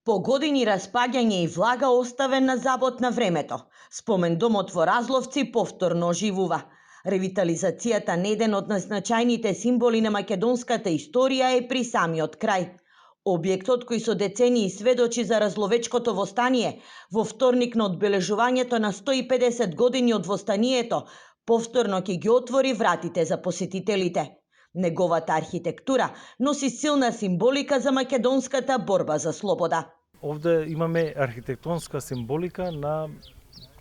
По години распаѓање и влага оставен на забот на времето, спомен домот во Разловци повторно оживува. Ревитализацијата на еден од најзначајните символи на македонската историја е при самиот крај. Објектот кој со децении сведочи за Разловечкото востание, во вторник на одбележувањето на 150 години од востанието, повторно ќе ги отвори вратите за посетителите. Неговата архитектура носи силна символика за македонската борба за слобода. Овде имаме архитектонска символика на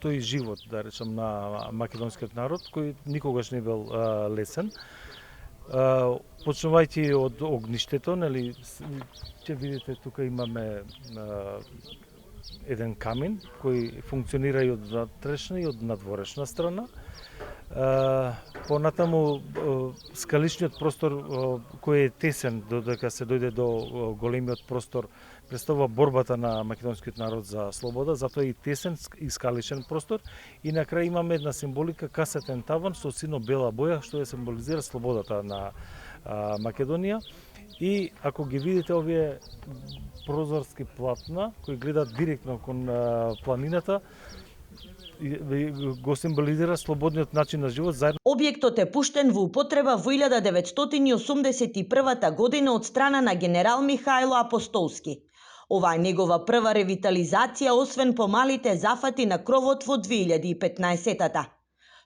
тој живот, да речем, на македонскиот народ, кој никогаш не бил лесен. Почнувајќи од огништето, нели, ќе видите тука имаме еден камин кој функционира и од внатрешна и од надворешна страна. Понатаму скаличниот простор кој е тесен додека се дојде до големиот простор представува борбата на македонскиот народ за слобода, затоа и тесен и скаличен простор. И на крај имаме една символика касетен таван со сино-бела боја што ја символизира слободата на Македонија. И ако ги видите овие прозорски платна кои гледаат директно кон планината, го символизира слободниот начин на живот заедно. Објектот е пуштен во употреба во 1981 година од страна на генерал Михајло Апостолски. Ова е негова прва ревитализација освен помалите зафати на кровот во 2015-та.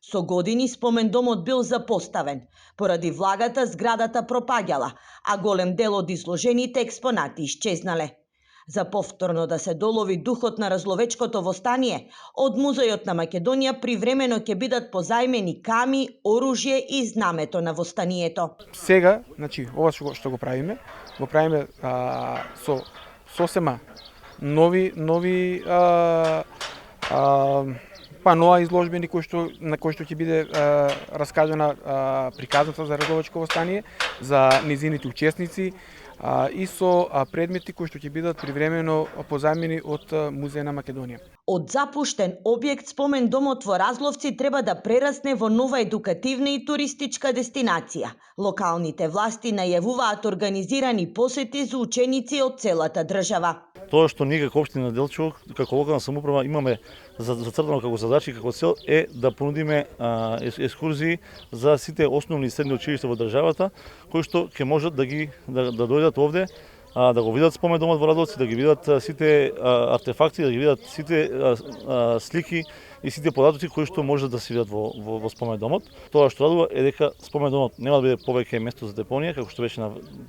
Со години спомен домот бил запоставен. Поради влагата зградата пропаѓала, а голем дел од изложените експонати исчезнале. За повторно да се долови духот на Разловечкото востание, од Музејот на Македонија привремено ќе бидат позајмени ками, оружје и знамето на востанието. Сега, значи, ова што го правиме со сосема нови паноа изложбени на кои што ќе биде раскажана приказната за Разловечко востание, за низините учесници и со предмети кои што ќе бидат привремено позајмени од Музеј на Македонија. Од запуштен објект спомен домот во Разловци треба да прерасне во нова едукативна и туристичка дестинација. Локалните власти најавуваат организирани посети за ученици од целата држава. Тоа што ние како општина Делчево, како локална самоуправа имаме зацртано како задача и како цел е да понудиме екскурзии за сите основни и средни училишта во државата, кои што ќе можат да дојдат овде, да го видат спомен домот во Разловци, да ги видат сите артефакти, да ги видат сите слики и сите податоци кои што можат да се видат во спомен домот. Тоа што радува е дека спомен домот нема да биде повеќе место за депонија, како што беше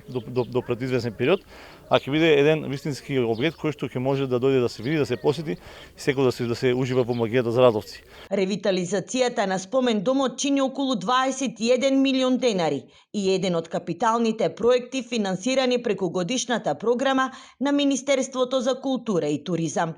до пред известен период, а ќе биде еден вистински објект кој што ќе може да дојде да се види, да се посети и секој да се ужива во магијата за Разловци. Ревитализацијата на спомен домот чини околу 21 милион денари и еден од капиталните проекти финансирани преку годишната програма на Министерството за култура и туризам.